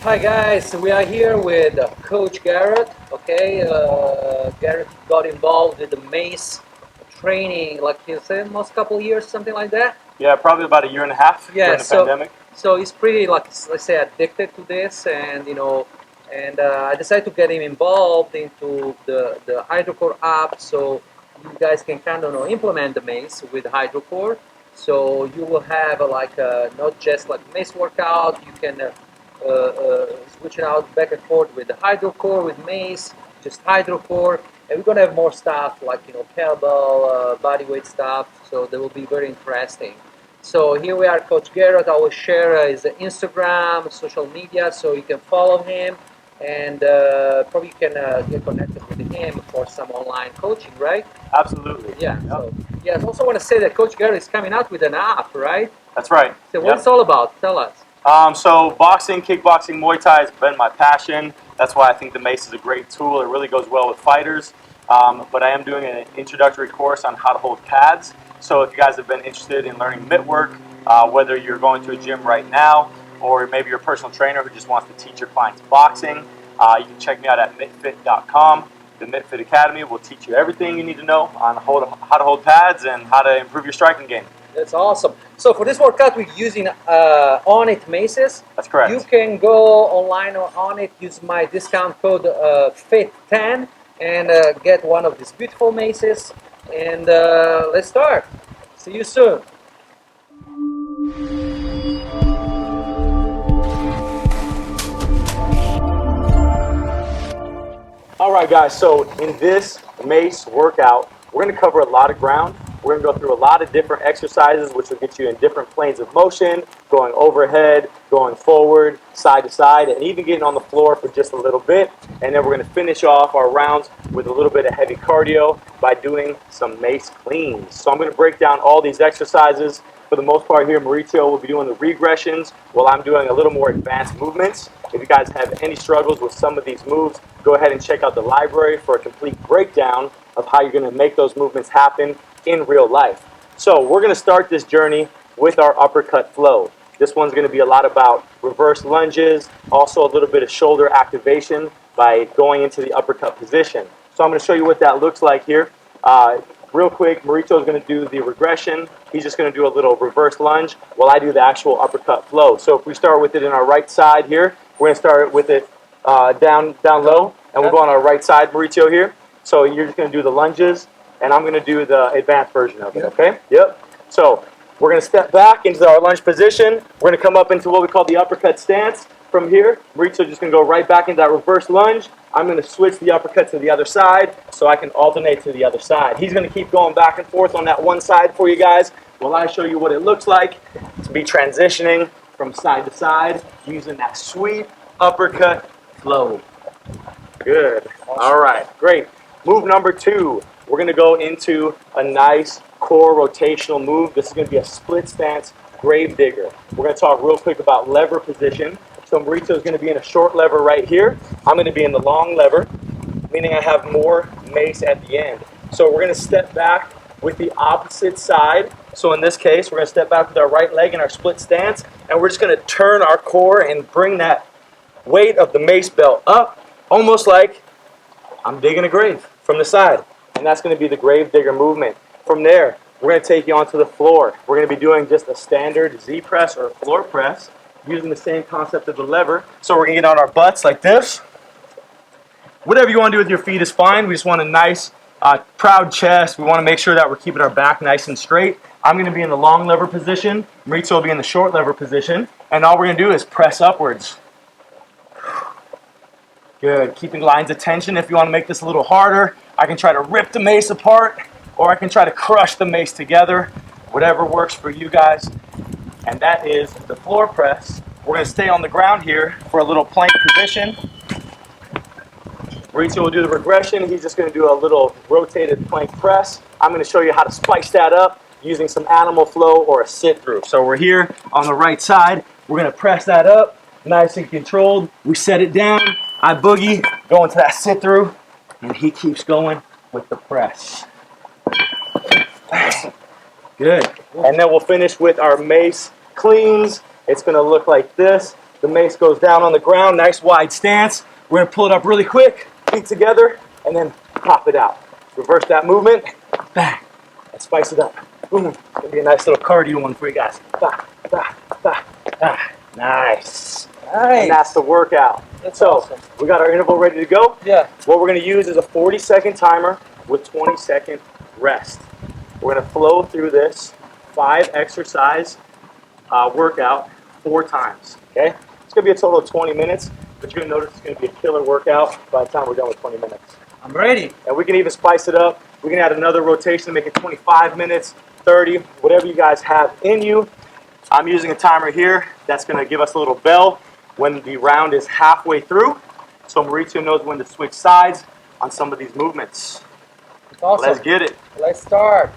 Hi guys, we are here with Coach Garet. Okay, Garet got involved with the Mace training, like you said, most couple years, something like that. Yeah, probably about a year and a half Yeah, during the pandemic. so he's pretty, like, let's say, addicted to this, and I decided to get him involved into the hydrocore app, so you guys can kind of implement the Mace with hydrocore. So you will have not just like Mace workout, you can switch it out back and forth with the hydrocore, with Mace, just hydrocore, and we're gonna have more stuff like kettlebell, body weight stuff. So that will be very interesting. So here we are, Coach Garrett. I will share his Instagram, social media, so you can follow him, and probably you can get connected with him for some online coaching, right? Absolutely. Yeah. Yep. So yes, I also want to say that Coach Garrett is coming out with an app, right? That's right. So what it's all about? Tell us. So boxing, kickboxing, Muay Thai has been my passion. That's why I think the Mace is a great tool. It really goes well with fighters. But I am doing an introductory course on how to hold pads. So if you guys have been interested in learning mitt work, whether you're going to a gym right now or maybe you're a personal trainer who just wants to teach your clients boxing, you can check me out at mittfit.com. The MitFit Academy will teach you everything you need to know on how to hold pads and how to improve your striking game. That's awesome. So for this workout, we're using On-It Maces. That's correct. You can go online on it, use my discount code FIT10, and get one of these beautiful maces. And let's start. See you soon. All right, guys, so in this Mace workout, we're going to cover a lot of ground. We're going to go through a lot of different exercises, which will get you in different planes of motion, going overhead, going forward, side to side, and even getting on the floor for just a little bit. And then we're going to finish off our rounds with a little bit of heavy cardio by doing some Mace cleans. So I'm going to break down all these exercises. For the most part here, Mauricio will be doing the regressions while I'm doing a little more advanced movements. If you guys have any struggles with some of these moves, go ahead and check out the library for a complete breakdown of how you're going to make those movements happen in real life. So we're going to start this journey with our uppercut flow. This one's going to be a lot about reverse lunges, also a little bit of shoulder activation by going into the uppercut position. So I'm going to show you what that looks like here. Real quick, Mauricio is going to do the regression. He's just going to do a little reverse lunge while I do the actual uppercut flow. So if we start with it in our right side here, we're going to start with it down low, and we'll go on our right side, Mauricio, here. So you're just going to do the lunges, and I'm going to do the advanced version of it, okay? Yep. So we're going to step back into our lunge position. We're going to come up into what we call the uppercut stance. From here, Mauricio just going to go right back into that reverse lunge. I'm going to switch the uppercut to the other side so I can alternate to the other side. He's going to keep going back and forth on that one side for you guys while I show you what it looks like to be transitioning from side to side using that sweet uppercut flow. Good. All right, great. Move number 2. We're going to go into a nice core rotational move. This is going to be a split stance grave digger. We're going to talk real quick about lever position. So Mauricio is going to be in a short lever right here. I'm going to be in the long lever, meaning I have more Mace at the end. So we're going to step back with the opposite side. So in this case, we're going to step back with our right leg in our split stance, and we're just going to turn our core and bring that weight of the Mace belt up, almost like I'm digging a grave from the side. And that's going to be the grave digger movement. From there, we're going to take you onto the floor. We're going to be doing just a standard Z press or floor press using the same concept of the lever. So we're going to get on our butts like this. Whatever you want to do with your feet is fine. We just want a nice, proud chest. We want to make sure that we're keeping our back nice and straight. I'm going to be in the long lever position. Mauricio will be in the short lever position. And all we're going to do is press upwards. Good. Keeping lines of tension. If you want to make this a little harder, I can try to rip the Mace apart, or I can try to crush the Mace together. Whatever works for you guys. And that is the floor press. We're going to stay on the ground here for a little plank position. Mauricio will do the regression. He's just going to do a little rotated plank press. I'm going to show you how to spice that up using some animal flow or a sit-through. So we're here on the right side. We're going to press that up, nice and controlled. We set it down. I boogie, go into that sit-through, and he keeps going with the press. Good. And then we'll finish with our Mace cleans. It's going to look like this. The mace goes down on the ground, nice wide stance. We're gonna pull it up really quick, feet together, and then pop it out. Reverse that movement, bang. Let's spice it up. Boom. Gonna be a nice little cardio one for you guys. Bah, bah, bah, bah. Nice. And that's the workout. That's so awesome. we got our interval ready to go. Yeah. What we're gonna use is a 40-second timer with 20-second rest. We're gonna flow through this 5-exercise workout 4 times. Okay? It's gonna be a total of 20 minutes, but you're gonna notice it's gonna be a killer workout by the time we're done with 20 minutes. I'm ready. And we can even spice it up. We can add another rotation, make it 25 minutes, 30, whatever you guys have in you. I'm using a timer here that's going to give us a little bell when the round is halfway through. So Mauricio knows when to switch sides on some of these movements. It's awesome. Let's get it. Let's start.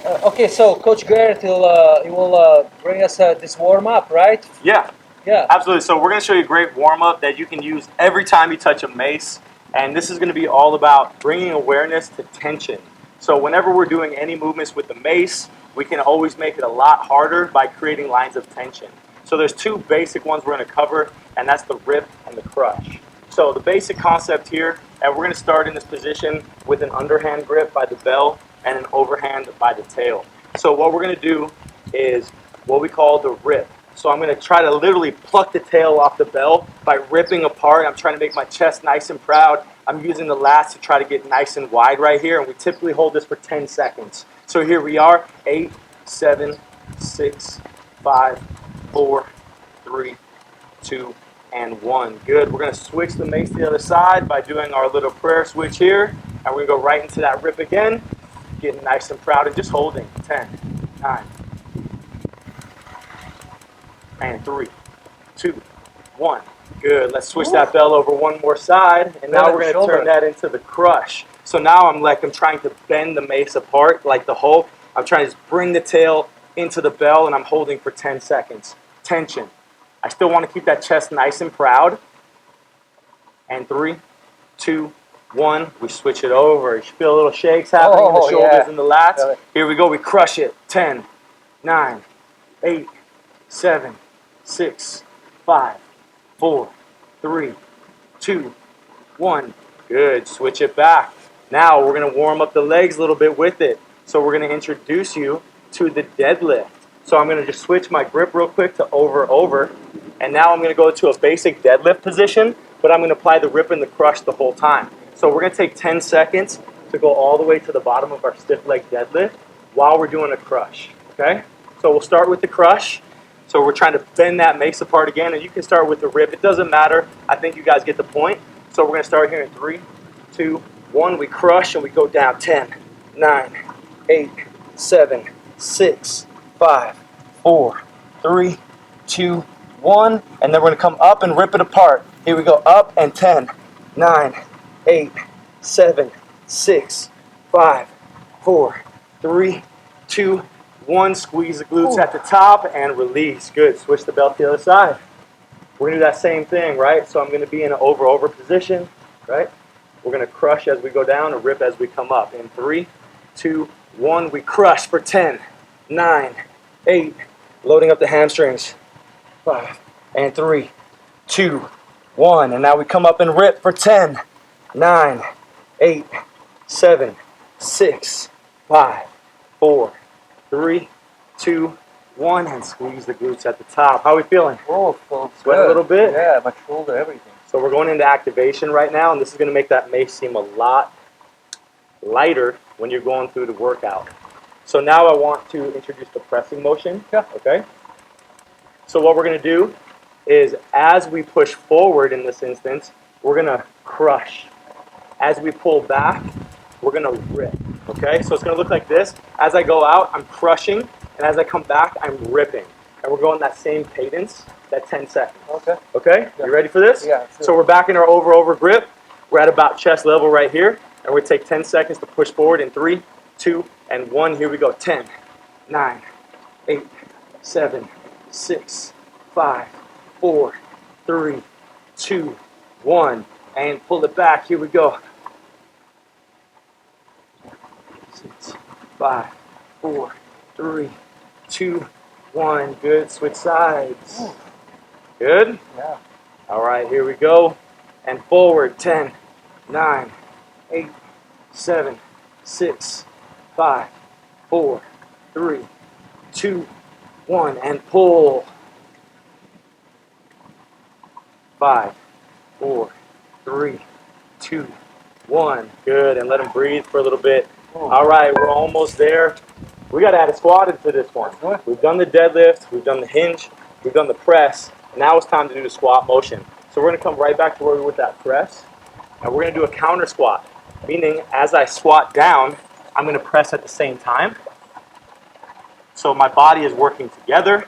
Okay, so Coach Garet will bring us this warm up, right? Yeah, Yeah. absolutely. So we're going to show you a great warm up that you can use every time you touch a mace. And this is going to be all about bringing awareness to tension. So whenever we're doing any movements with the mace, we can always make it a lot harder by creating lines of tension. So there's 2 basic ones we're going to cover, and that's the rip and the crush. So the basic concept here, and we're going to start in this position with an underhand grip by the bell and an overhand by the tail. So what we're going to do is what we call the rip. So I'm going to try to literally pluck the tail off the bell by ripping apart. I'm trying to make my chest nice and proud. I'm using the lats to try to get nice and wide right here. And we typically hold this for 10 seconds. So here we are. 8, 7, 6, 5, 4, 3, 2, and 1. Good. We're going to switch the mace to the other side by doing our little prayer switch here. And we're going to go right into that rip again. Getting nice and proud and just holding. 10, 9, and 3, 2, 1. Good. Let's switch that bell over one more side, and now we're going to turn that into the crush. So now I'm trying to bend the mace apart like the Hulk. I'm trying to bring the tail into the bell, and I'm holding for 10 seconds. Tension. I still want to keep that chest nice and proud. And 3, 2, 1. We switch it over. You feel a little shakes happening in the shoulders and the lats. Here we go. We crush it. 10, 9, 8, 7, 6, 5, 4, 3, 2, 1. Good. Switch it back. Now we're going to warm up the legs a little bit with it. So we're going to introduce you to the deadlift. So I'm going to just switch my grip real quick to over. And now I'm going to go to a basic deadlift position, but I'm going to apply the rip and the crush the whole time. So we're going to take 10 seconds to go all the way to the bottom of our stiff leg deadlift while we're doing a crush. Okay? So we'll start with the crush. So we're trying to bend that mace apart again, and you can start with the rip. It doesn't matter. I think you guys get the point. So we're going to start here in 3, 2, 1. We crush and we go down. 10, 9, 8, 7, 6, 5, 4, 3, 2, 1. And then we're going to come up and rip it apart. Here we go. Up and 10, 9, 8, 7, 6, 5, 4, 3, 2, 1. Squeeze the glutes at the top and release. Good. Switch the belt to the other side. We're going to do that same thing, right? So I'm going to be in an over position, right? We're going to crush as we go down and rip as we come up. In 3, 2, 1. We crush for 10, 9, 8. Loading up the hamstrings. 5, and 3, 2, 1. And now we come up and rip for 10, 9, 8, 7, 6, 5, 4, 3, 2, 1, and squeeze the glutes at the top. How are we feeling? Oh, sweat a little bit? Yeah, my shoulder, everything. So we're going into activation right now, and this is going to make that mace seem a lot lighter when you're going through the workout. So now I want to introduce the pressing motion. Yeah. Okay? So what we're going to do is as we push forward in this instance, we're going to crush. As we pull back, we're going to rip. Okay? So it's going to look like this. As I go out, I'm crushing, and as I come back, I'm ripping. And we're going that same cadence, that 10 seconds. Okay. Okay? Yeah. You ready for this? Yeah. Sure. So we're back in our over grip. We're at about chest level right here. And we take 10 seconds to push forward in 3, 2, and 1. Here we go. 10, 9, 8, 7, 6, 5, 4, 3, 2, 1. And pull it back. Here we go. 6, 5, 4, 3, 2, 1. Good. Switch sides. Good? Yeah. All right, here we go. And forward, 10, 9, 8, 7, 6, 5, 4, 3, 2, 1, and pull. 5, 4, 3, 2, 1. Good, and let them breathe for a little bit. All right, we're almost there. We got to add a squat into this one. We've done the deadlift, we've done the hinge, we've done the press. Now it's time to do the squat motion. So we're going to come right back to where we were with that press, and we're going to do a counter squat, meaning as I squat down, I'm going to press at the same time. So my body is working together.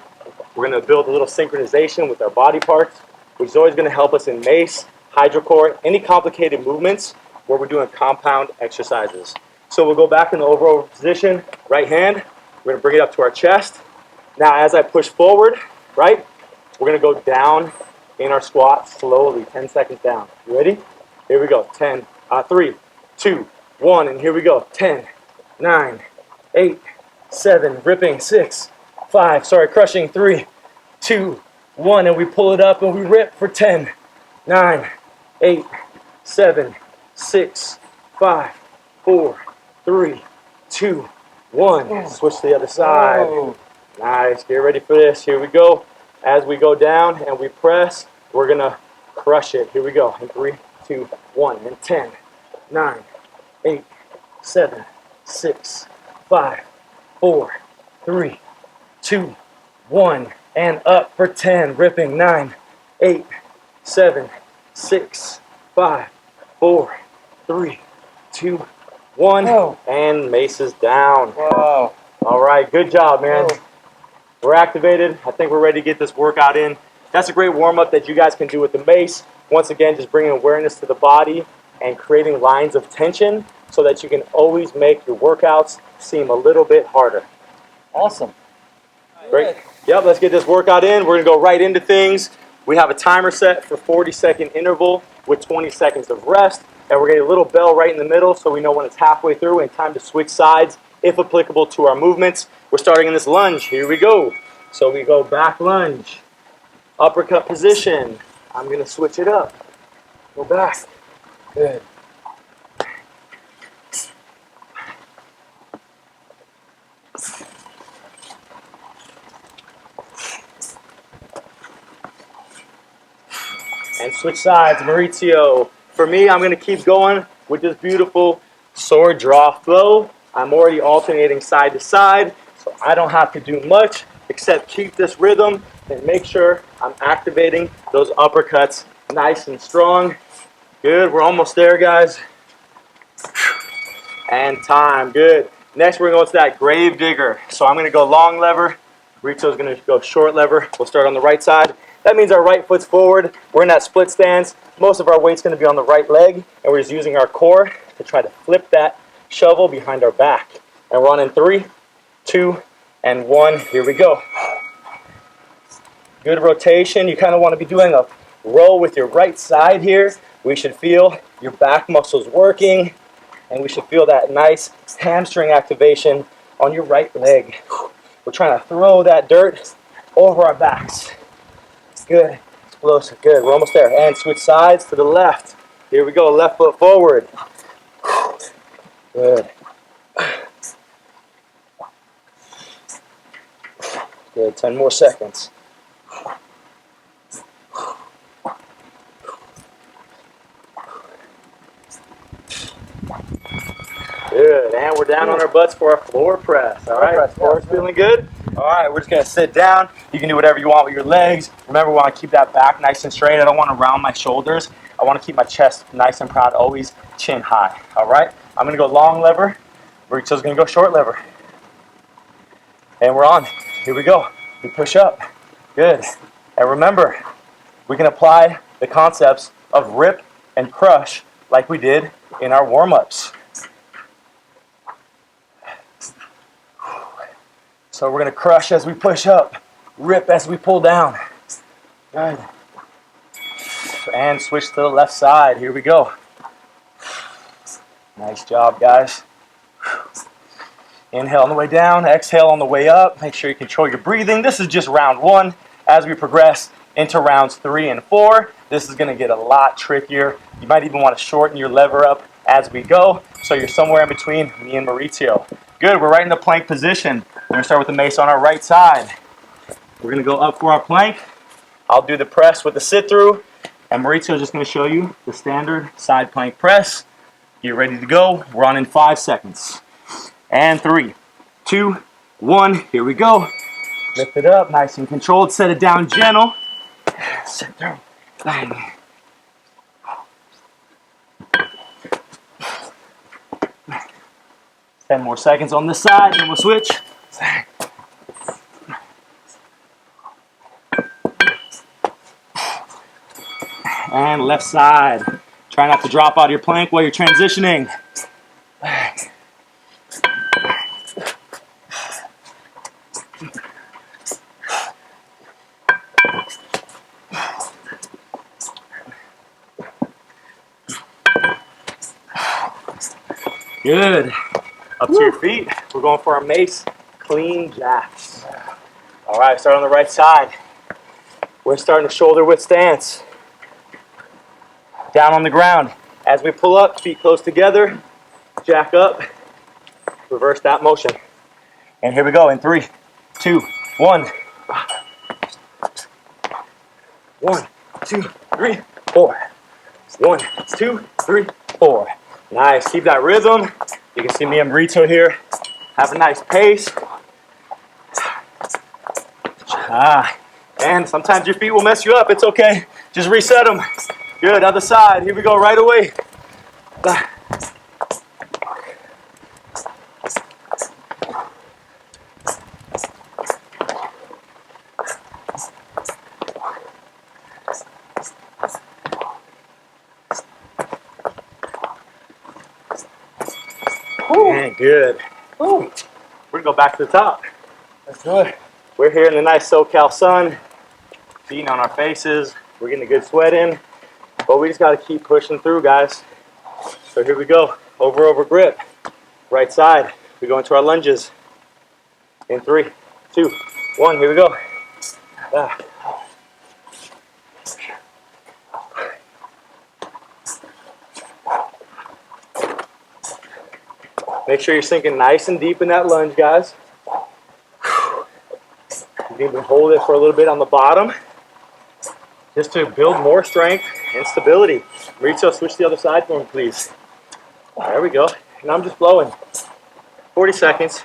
We're going to build a little synchronization with our body parts, which is always going to help us in Mace, hydrocore, any complicated movements where we're doing compound exercises. So we'll go back in the overall position, right hand. We're going to bring it up to our chest. Now as I push forward, right, we're going to go down in our squat slowly, 10 seconds down. You ready? Here we go. 10, 3, 2, 1, and here we go. 10, 9, 8, 7, ripping, 6, 5, crushing, 3, 2, 1, and we pull it up and we rip for 10, 9, 8, 7, 6, 5, 4, 3, 2, 1. Switch to the other side. Oh. Nice. Get ready for this. Here we go. As we go down and we press, we're going to crush it. Here we go. In 3, 2, 1. And 10, 9, 8, 7, 6, 5, 4, 3, 2, 1. And up for 10. Ripping. 9, 8, 7, 6, 5, 4, 3, 2, 1. Whoa. And Mace is down. Wow. All right. Good job, man. Whoa. We're activated. I think we're ready to get this workout in. That's a great warm-up that you guys can do with the Mace. Once again, just bringing awareness to the body and creating lines of tension so that you can always make your workouts seem a little bit harder. Awesome. Great. Yep, let's get this workout in. We're going to go right into things. We have a timer set for 40-second interval with 20 seconds of rest. And we're getting a little bell right in the middle so we know when it's halfway through and time to switch sides if applicable to our movements. We're starting in this lunge. Here we go. So we go back lunge, uppercut position. I'm going to switch it up. Go back. Good. And switch sides, Maurizio. For me, I'm going to keep going with this beautiful sword draw flow. I'm already alternating side to side, so I don't have to do much except keep this rhythm and make sure I'm activating those uppercuts nice and strong. Good, we're almost there, guys. And time, good. Next, we're going to go to that grave digger. So I'm going to go long lever. Maurizio's going to go short lever. We'll start on the right side. That means our right foot's forward. We're in that split stance. Most of our weight's going to be on the right leg, and we're just using our core to try to flip that shovel behind our back. And we're on in 3, 2, and 1. Here we go. Good rotation. You kind of want to be doing a row with your right side here. We should feel your back muscles working, and we should feel that nice hamstring activation on your right leg. We're trying to throw that dirt over our backs. Good. Explosive. Good. We're almost there. And switch sides to the left. Here we go. Left foot forward. Good. Good. 10 more seconds. Good. And we're down on our butts for our floor press. All right. Floor's feeling good? All right. We're just going to sit down. You can do whatever you want with your legs. Remember, we want to keep that back nice and straight. I don't want to round my shoulders. I want to keep my chest nice and proud, always chin high. All right. I'm going to go long lever. Maurizio's going to go short lever. And we're on. Here we go. We push up. Good. And remember, we can apply the concepts of rip and crush like we did in our warm-ups. So we're going to crush as we push up, rip as we pull down. Good. And switch to the left side. Here we go. Nice job, guys. Inhale on the way down, exhale on the way up. Make sure you control your breathing. This is just round 1. As we progress into rounds 3 and 4. This is going to get a lot trickier. You might even want to shorten your lever up as we go, so you're somewhere in between me and Maurizio. Good, we're right in the plank position. We're going to start with the mace on our right side. We're going to go up for our plank. I'll do the press with the sit through, and Maurizio is just going to show you the standard side plank press. Get ready to go. We're on in 5 seconds. And 3, 2, 1, here we go. Lift it up, nice and controlled. Set it down gentle. Sit through. Bang. 10 more seconds on this side, then we'll switch. And left side. Try not to drop out of your plank while you're transitioning. Good. Up to your feet. We're going for our mace clean jacks. All right, start on the right side. We're starting a shoulder width stance. Down on the ground. As we pull up, feet close together, jack up, reverse that motion. And here we go in 3, 2, 1. 1, 2, 3, 4. 1, 2, 3, 4. Nice, keep that rhythm. You can see me and Maurizio here. Have a nice pace. And sometimes your feet will mess you up. It's okay. Just reset them. Good, other side. Here we go, right away. And good. We're gonna go back to the top. Let's do it. We're here in the nice SoCal sun, beating on our faces. We're getting a good sweat in, but we just gotta keep pushing through, guys. So here we go. Over grip. Right side. We go into our lunges. In 3, 2, 1. Here we go. Make sure you're sinking nice and deep in that lunge, guys. You can even hold it for a little bit on the bottom, just to build more strength and stability. Maurizio, switch the other side for me, please. There we go. And I'm just blowing. 40 seconds.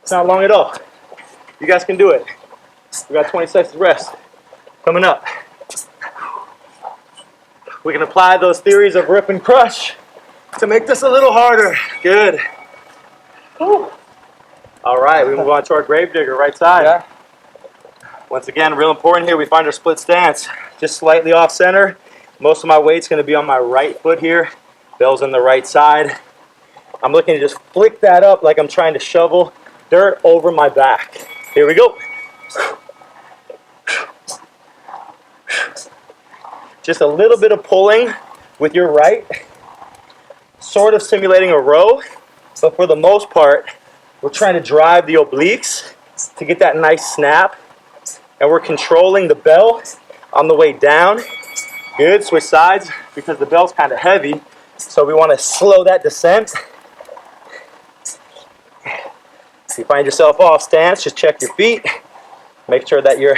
It's not long at all. You guys can do it. We got 20 seconds rest coming up. We can apply those theories of rip and crush to make this a little harder. Good. Woo. All right, we move on to our gravedigger, right side. Yeah. Once again, real important here, we find our split stance. Just slightly off center. Most of my weight's gonna be on my right foot here. Bell's on the right side. I'm looking to just flick that up like I'm trying to shovel dirt over my back. Here we go. Just a little bit of pulling with your right, sort of simulating a row, but for the most part, we're trying to drive the obliques to get that nice snap, and we're controlling the bell on the way down. Good, switch sides, because the bell's kind of heavy, so we want to slow that descent. If you find yourself off stance, just check your feet. Make sure that you're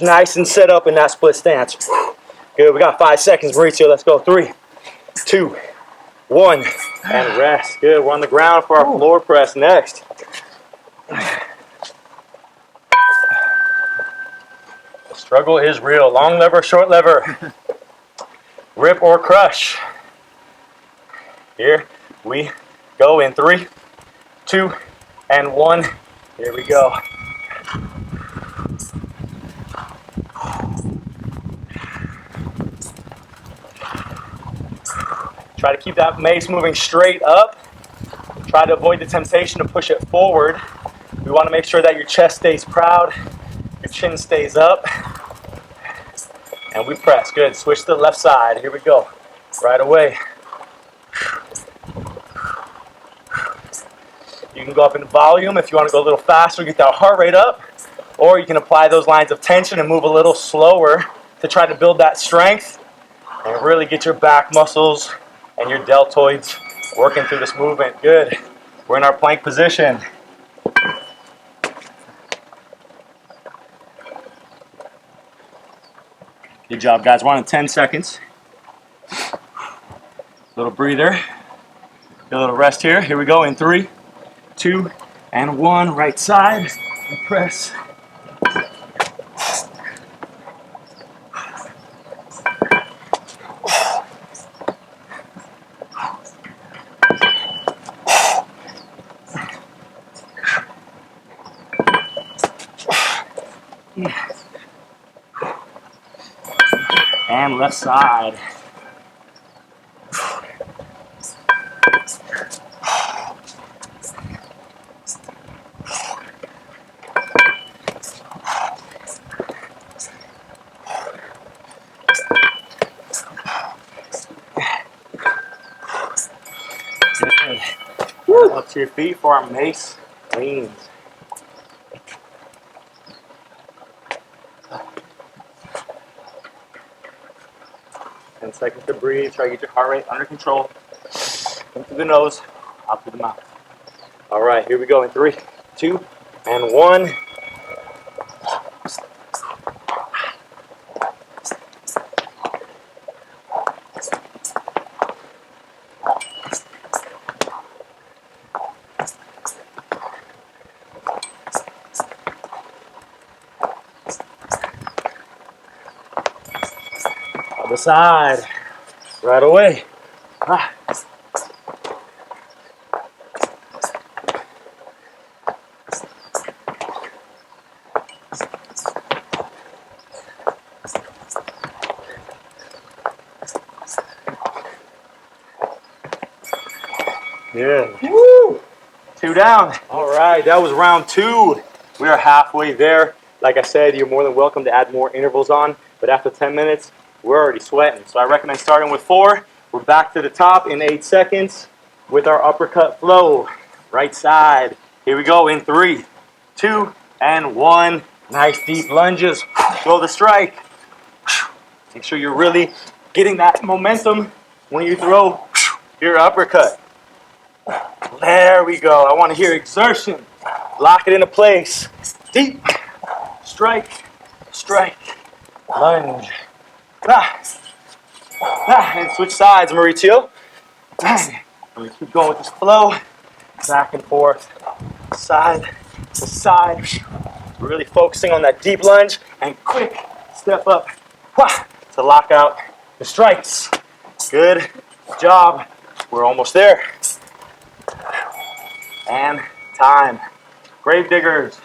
nice and set up in that split stance. Good, we got 5 seconds, Maurizio, let's go. 3, 2, 1, and rest. Good, we're on the ground for our floor press next. The struggle is real. Long lever, short lever. Rip or crush. Here we go in 3, 2, and 1. Here we go. Try to keep that mace moving straight up. Try to avoid the temptation to push it forward. We want to make sure that your chest stays proud, your chin stays up, and we press. Good. Switch to the left side. Here we go. Right away. You can go up in volume if you want to go a little faster, get that heart rate up. Or you can apply those lines of tension and move a little slower to try to build that strength and really get your back muscles and your deltoids working through this movement. Good. We're in our plank position. Good job, guys. We're on 10 seconds. Little breather. Get a little rest here. Here we go in 3, 2, and 1. Right side. And press. And left side. Good. Woo. Up to your feet for our Mace leans. And seconds to breathe. Try to get your heart rate under control. In through the nose, out through the mouth. All right, here we go in 3, 2, and 1. Other side, right away. Ah. Good. Woo! 2 down. All right, that was round 2. We are halfway there. Like I said, you're more than welcome to add more intervals on, but after 10 minutes, we're already sweating. So I recommend starting with 4. We're back to the top in 8 seconds with our uppercut flow. Right side. Here we go in 3, 2, and 1. Nice deep lunges. Go the strike. Make sure you're really getting that momentum when you throw your uppercut. There we go. I want to hear exertion. Lock it into place. Deep. Strike. Strike. Lunge. Ah. Ah. And switch sides, Mauricio. Ah. And we keep going with this flow. Back and forth. Side to side. Really focusing on that deep lunge and quick step up to lock out the strikes. Good job. We're almost there. And time. Grave diggers.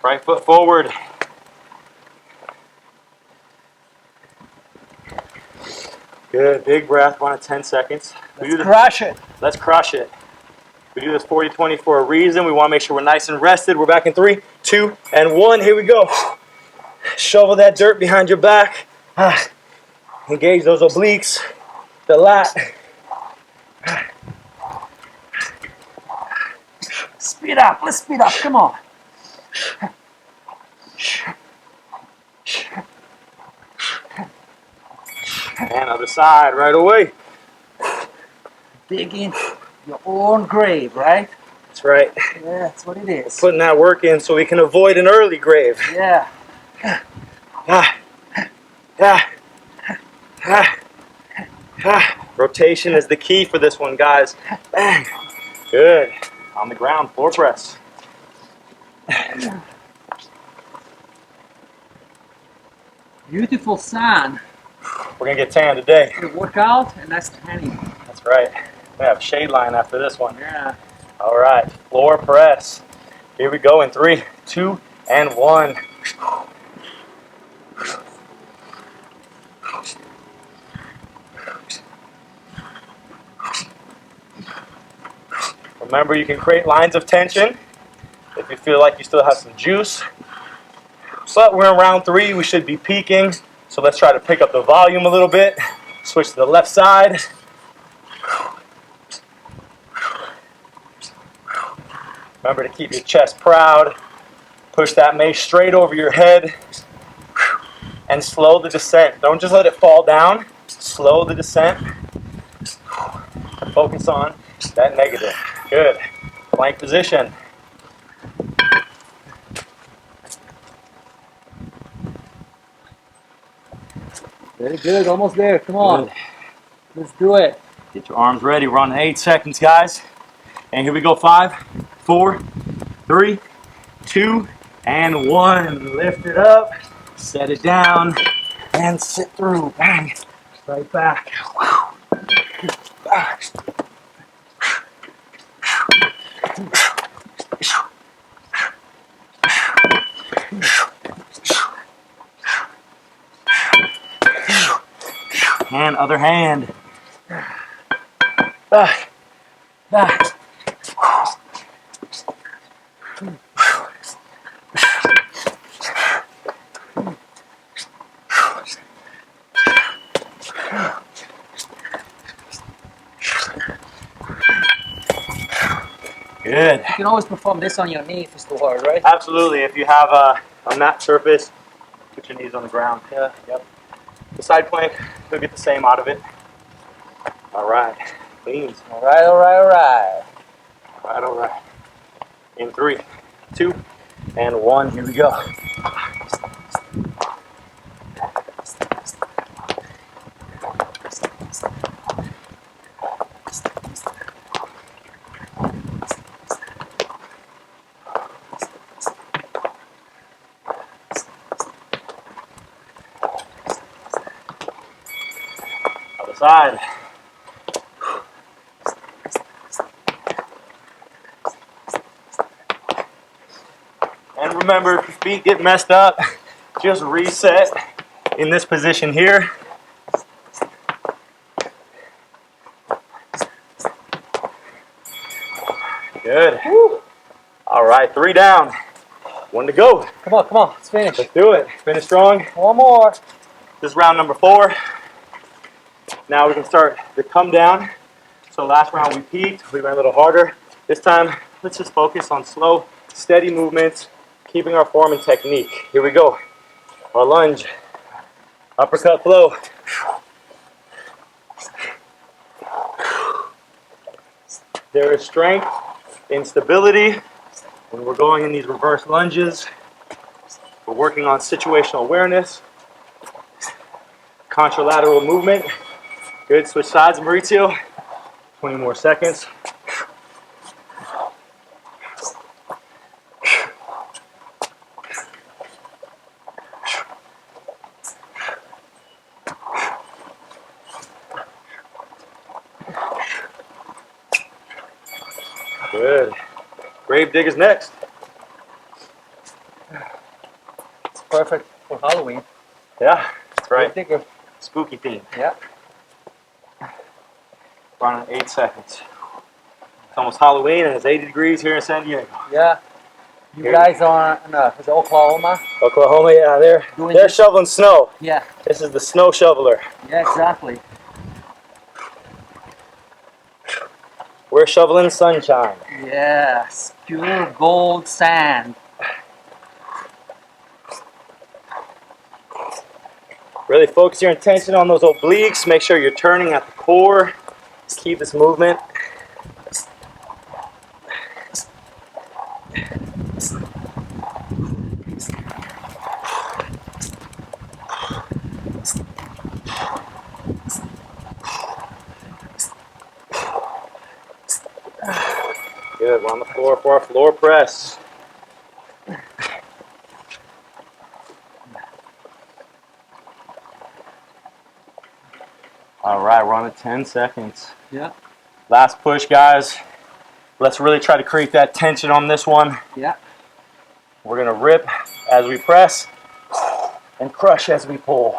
Right foot forward. Good. Big breath. 1 to 10 seconds. Let's crush it. Let's crush it. We do this 40-20 for a reason. We want to make sure we're nice and rested. We're back in 3, 2, and 1. Here we go. Shovel that dirt behind your back. Engage those obliques, the lat. Speed up. Let's speed up. Come on. And other side right away. Dig in your own grave, right? That's right. Yeah, that's what it is. Putting that work in so we can avoid an early grave. Yeah. Rotation is the key for this one, guys. Bang. Good. On the ground, floor press. Beautiful sun. We're going to get tan today. The workout and nice tanning. That's right. We have a shade line after this one. Yeah. All right, floor press. Here we go in 3, 2, and 1. Remember, you can create lines of tension if you feel like you still have some juice. So we're in round 3. We should be peaking. So let's try to pick up the volume a little bit. Switch to the left side. Remember to keep your chest proud. Push that mace straight over your head and slow the descent. Don't just let it fall down. Slow the descent. Focus on that negative. Good. Plank position. Very good. Almost there. Come on. Good. Let's do it. Get your arms ready. We're on 8 seconds, guys. And here we go. 5, 4, 3, 2, and 1. Lift it up. Set it down. And sit through. Bang. Right back. Back. And other hand. Back. Back. Good. You can always perform this on your knee if it's too hard, right? Absolutely. If you have a mat surface, put your knees on the ground. Yeah. Yep. The side plank, you'll get the same out of it. All right. Cleans. All right, all right, all right. All right, all right. In 3, 2, and 1. Here we go. Other side. And remember, if your feet get messed up, just reset in this position here. Good. Woo. All right, 3 down. 1 to go. Come on, come on. Let's finish. Let's do it. Finish strong. One more. This is round number 4. Now we can start the come down. So last round we peaked. We went a little harder. This time, let's just focus on slow, steady movements, keeping our form and technique. Here we go. Our lunge. Uppercut flow. There is strength in stability when we're going in these reverse lunges. We're working on situational awareness, contralateral movement. Good, switch sides, Maurizio. 20 more seconds. Good. Grave digger's next. It's perfect for Halloween. Yeah, that's right. Grave digger. Spooky theme. Yeah. We're on 8 seconds. It's almost Halloween and it's 80 degrees here in San Diego. Yeah. You Here. guys are in is it Oklahoma? Oklahoma, yeah, they're this? shoveling snow. Yeah. This is the snow shoveler. Yeah, exactly. We're shoveling sunshine. Yes. Pure gold sand. Really focus your attention on those obliques. Make sure you're turning at the core. Keep this movement. Good, we're on the floor for our floor press. All right, we're on at 10 seconds. Yeah. Last push, guys. Let's really try to create that tension on this one. Yeah. We're gonna rip as we press and crush as we pull.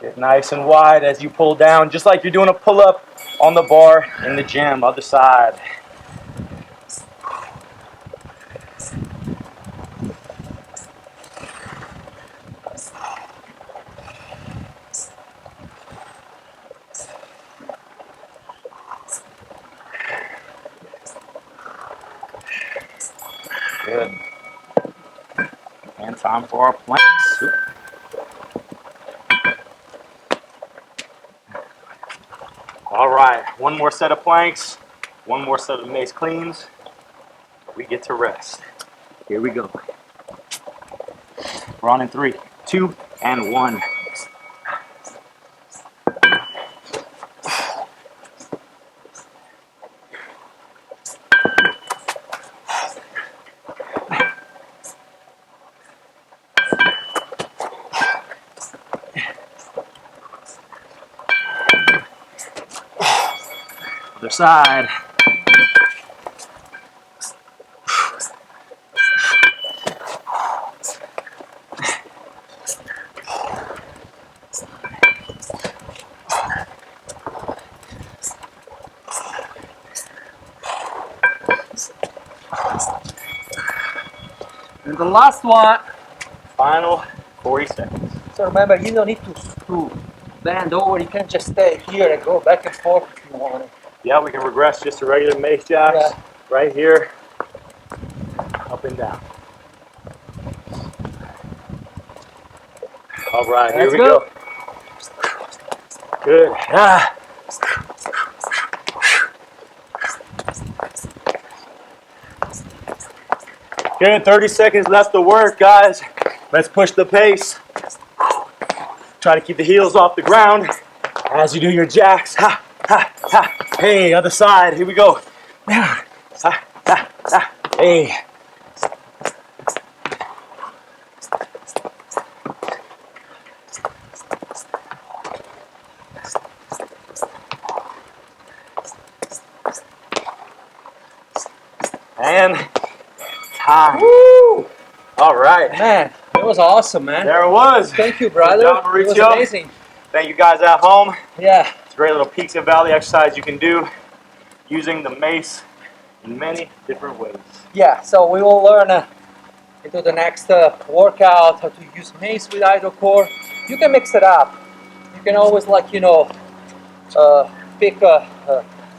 Get nice and wide as you pull down, just like you're doing a pull-up on the bar in the gym. Other side. Time for our planks. All right, one more set of planks, one more set of mace cleans. We get to rest. Here we go. We're on in 3, 2, and 1. Other side. And the last one. Final 40 seconds. So remember, you don't need to bend over. You can just stay here and go back and forth if you want. Yeah, we can regress just to regular mace jacks. Yeah. Right here, up and down. All right, here we go. Good. Ah. Good, 30 seconds left to work, guys. Let's push the pace. Try to keep the heels off the ground as you do your jacks. Ha, ha, ha. Hey, other side. Here we go. Ha, ha, ha. Hey. And time. Woo! All right. Man, that was awesome, man. There it was. Thank you, brother. Good job, It was Mauricio. amazing. Thank you guys at home. Yeah. It's a great little peaks and valley exercise you can do using the mace in many different ways. Yeah, so we will learn into the next workout how to use mace with hydrocore. You can mix it up. You can always, like, pick a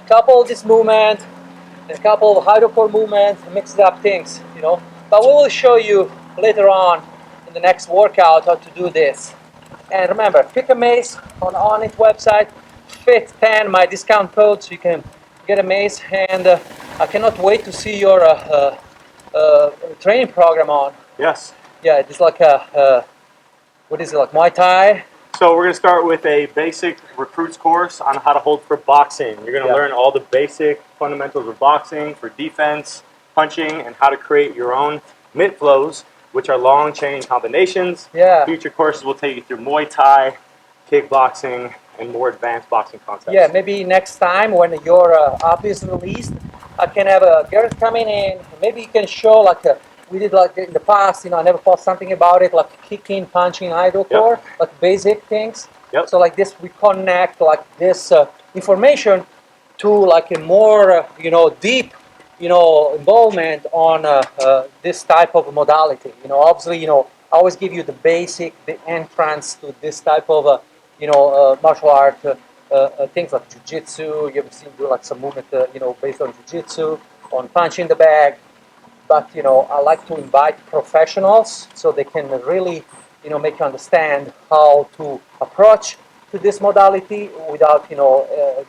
couple of this movement, and a couple of hydrocore movements, and mix it up things, But we will show you later on in the next workout how to do this. And remember, pick a mace on its website, FIT10, my discount code, so you can get a mace. And I cannot wait to see your training program on. Yes. Yeah, it's like what is it, like Muay Thai? So we're going to start with a basic recruits course on how to hold for boxing. You're going to learn all the basic fundamentals of boxing for defense, punching, and how to create your own mitt flows, which are long chain combinations. Yeah. Future courses will take you through Muay Thai, kickboxing, and more advanced boxing concepts. Yeah, maybe next time when your app is released, I can have Garet coming in. Maybe you can show, like we did like in the past, I never thought something about it, like kicking, punching, hydrocore, like basic things. Yep. So like this, we connect like this information to like a more, deep, involvement on this type of modality. Obviously, I always give you the basic, the entrance to this type of, martial art things like jiu-jitsu. You ever seen do like some movement, based on jiu-jitsu, on punching the bag. But, I like to invite professionals so they can really, make you understand how to approach to this modality without,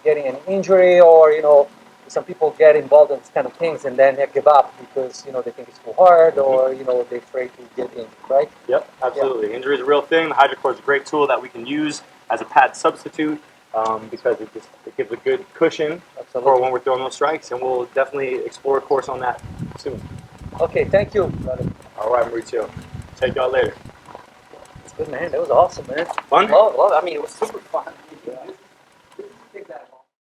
getting an injury or, some people get involved in these kind of things and then they give up because, they think it's too hard or, they're afraid to get injured, right? Yep, absolutely. Yeah. Injury is a real thing. The hydrocore is a great tool that we can use as a pad substitute because it gives a good cushion for when we're throwing those strikes, and we'll definitely explore a course on that soon. Okay, thank you, brother. All right, Mauricio. Take y'all later. It's good, man. That was awesome, man. Fun? Love it. I mean, it was super fun. Yeah.